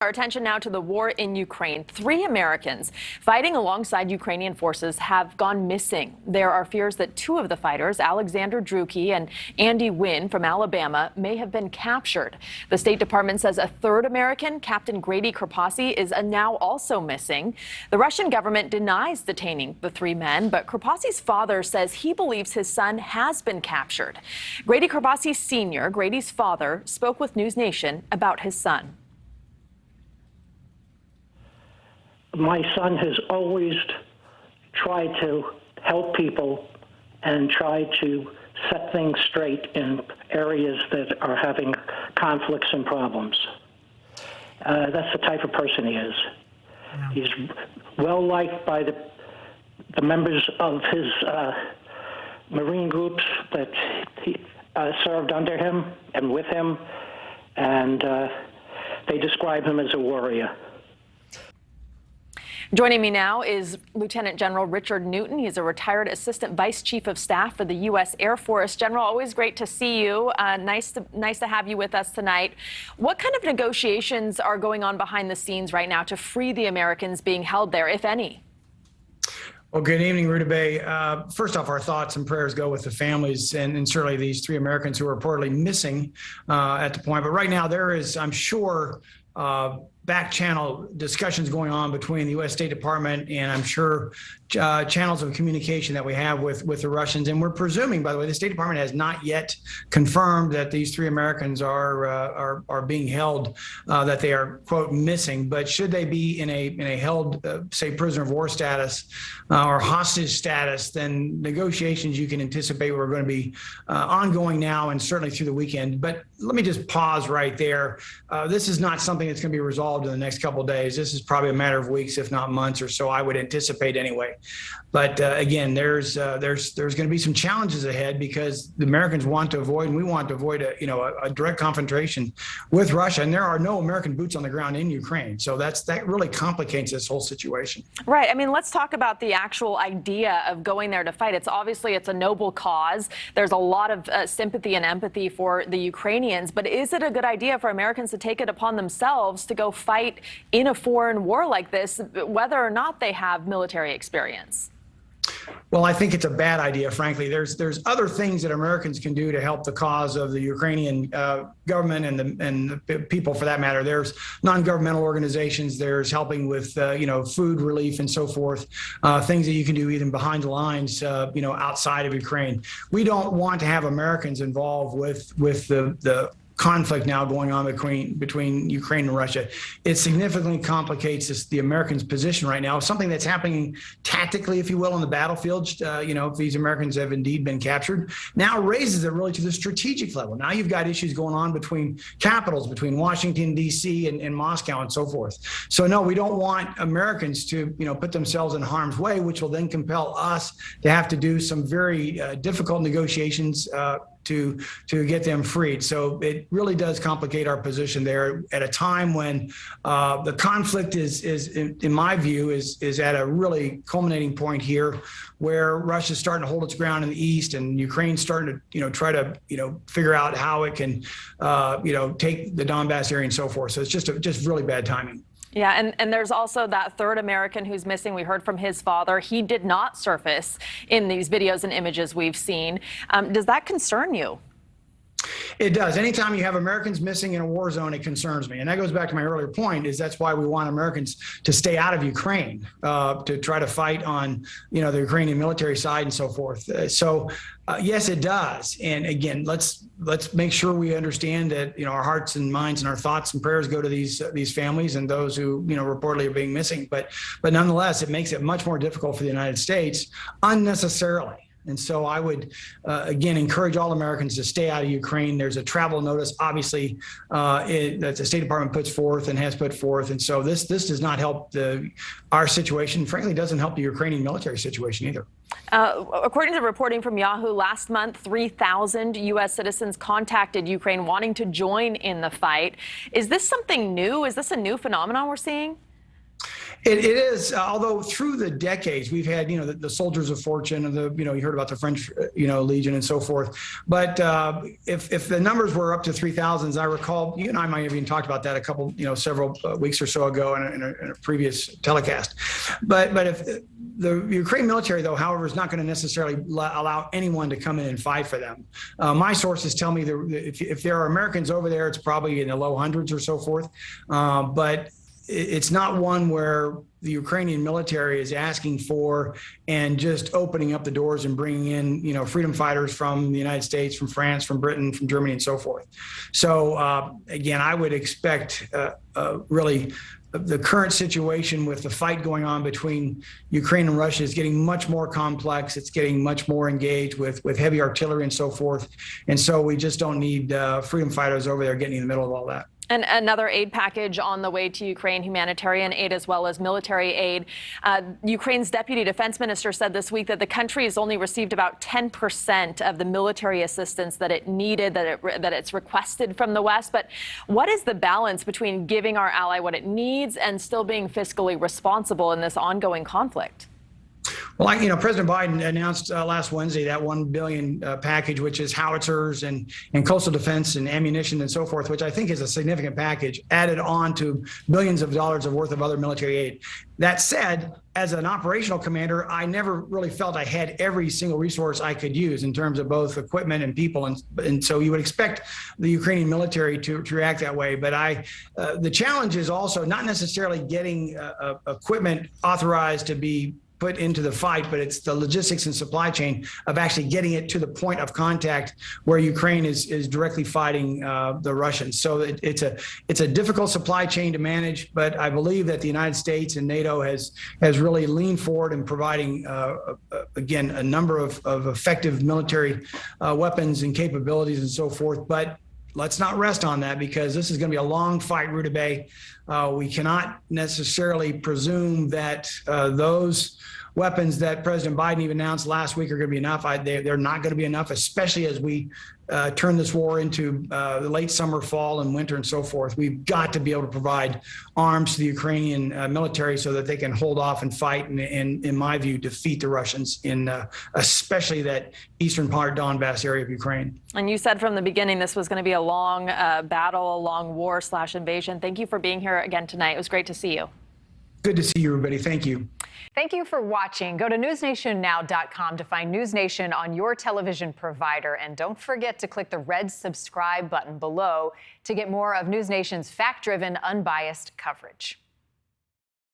Our attention now to the war in Ukraine. 3 Americans fighting alongside Ukrainian forces have gone missing. There are fears that 2 of the fighters, Alexander Drueke and Andy Wynn from Alabama, may have been captured. The State Department says a 3rd American, Captain Grady Kropasi, is now also missing. The Russian government denies detaining the 3 men, but Kropasi's father says he believes his son has been captured. Grady Kropasi Sr., Grady's father, spoke with NewsNation about his son. My son has always tried to help people and try to set things straight in areas that are having conflicts and problems. That's the type of person he is. Yeah. He's well liked by the members of his Marine groups that he served under him and with him, and they describe him as a warrior. Joining me now is Lieutenant General Richard Newton. He's a retired Assistant Vice Chief of Staff for the U.S. Air Force. General, always great to see you. Nice to have you with us tonight. What kind of negotiations are going on behind the scenes right now to free the Americans being held there, if any? Well, good evening, Ruta Bay. First off, our thoughts and prayers go with the families and certainly these 3 Americans who are reportedly missing at the point. But right now there is, I'm sure, back channel discussions going on between the U.S. State Department and I'm sure channels of communication that we have with the Russians. And we're presuming, by the way, the State Department has not yet confirmed that these 3 Americans are being held, that they are, quote, missing. But should they be in a held, say, prisoner of war status or hostage status, then negotiations you can anticipate are going to be ongoing now and certainly through the weekend. But let me just pause right there. This is not something that's going to be resolved in the next couple of days. This is probably a matter of weeks, if not months or so, I would anticipate anyway. But again, there's going to be some challenges ahead because the Americans want to avoid, and we want to avoid a direct confrontation with Russia. And there are no American boots on the ground in Ukraine. So that really complicates this whole situation. Right. I mean, let's talk about the actual idea of going there to fight. It's a noble cause. There's a lot of sympathy and empathy for the Ukrainians. But is it a good idea for Americans to take it upon themselves to go fight in a foreign war like this, whether or not they have military experience? Well, I think it's a bad idea, frankly. There's other things that Americans can do to help the cause of the Ukrainian government and the people, for that matter. There's non-governmental organizations. There's helping with food relief and so forth. Things that you can do even behind the lines, outside of Ukraine. We don't want to have Americans involved with the conflict now going on between Ukraine and Russia. It significantly complicates the Americans' position right now. Something that's happening tactically, if you will, on the battlefield, if these Americans have indeed been captured, now raises it really to the strategic level. Now you've got issues going on between capitals, between Washington, D.C. and Moscow and so forth. So no, we don't want Americans to, put themselves in harm's way, which will then compel us to have to do some very difficult negotiations to get them freed. So it really does complicate our position there at a time when the conflict is in my view, is at a really culminating point here, where Russia's starting to hold its ground in the east and Ukraine's starting to, try to, figure out how it can, take the Donbass area and so forth. So it's just really bad timing. Yeah, and there's also that 3rd American who's missing. We heard from his father. He did not surface in these videos and images we've seen. Does that concern you? It does. Anytime you have Americans missing in a war zone, it concerns me. And that goes back to my earlier point, is that's why we want Americans to stay out of Ukraine, to try to fight on, the Ukrainian military side and so forth. Yes, it does. And again, let's make sure we understand that, our hearts and minds and our thoughts and prayers go to these families and those who, reportedly are being missing. But nonetheless, it makes it much more difficult for the United States unnecessarily. And so I would, again, encourage all Americans to stay out of Ukraine. There's a travel notice, obviously, that the State Department puts forth and has put forth. And so this does not help our situation. Frankly, doesn't help the Ukrainian military situation either. According to reporting from Yahoo, last month, 3,000 U.S. citizens contacted Ukraine wanting to join in the fight. Is this something new? Is this a new phenomenon we're seeing? It is, although through the decades we've had, the soldiers of fortune and you heard about the French, Legion and so forth. But if the numbers were up to 3,000, as I recall, you and I might have even talked about that a couple, several weeks or so ago in a previous telecast. But if the Ukraine military, though, however, is not going to necessarily allow anyone to come in and fight for them. My sources tell me that if there are Americans over there, it's probably in the low hundreds or so forth. But it's not one where the Ukrainian military is asking for and just opening up the doors and bringing in, freedom fighters from the United States, from France, from Britain, from Germany, and so forth. So again, I would expect really the current situation with the fight going on between Ukraine and Russia is getting much more complex. It's getting much more engaged with heavy artillery and so forth. And so we just don't need freedom fighters over there getting in the middle of all that. And another aid package on the way to Ukraine, humanitarian aid as well as military aid. Ukraine's deputy defense minister said this week that the country has only received about 10% of the military assistance that it needed, that it's requested from the West. But what is the balance between giving our ally what it needs and still being fiscally responsible in this ongoing conflict? Well, President Biden announced last Wednesday that $1 billion package, which is howitzers and coastal defense and ammunition and so forth, which I think is a significant package added on to billions of dollars worth of other military aid. That said, as an operational commander, I never really felt I had every single resource I could use in terms of both equipment and people. And so you would expect the Ukrainian military to react that way. But the challenge is also not necessarily getting equipment authorized to be put into the fight, but it's the logistics and supply chain of actually getting it to the point of contact where Ukraine is directly fighting the Russians. So it's a difficult supply chain to manage, but I believe that the United States and NATO has really leaned forward in providing, again, a number of effective military weapons and capabilities and so forth. But let's not rest on that, because this is going to be a long fight, Ruta Bay. We cannot necessarily presume that those weapons that President Biden even announced last week are going to be enough. They're not going to be enough, especially as we turn this war into the late summer, fall, and winter and so forth. We've got to be able to provide arms to the Ukrainian military so that they can hold off and fight and, in my view, defeat the Russians in especially that eastern part Donbass area of Ukraine. And you said from the beginning this was going to be a long battle, a long war/invasion. Thank you for being here again tonight. It was great to see you. Good to see you, everybody. Thank you. Thank you for watching. Go to newsnationnow.com to find News Nation on your television provider. And don't forget to click the red subscribe button below to get more of News Nation's fact-driven, unbiased coverage.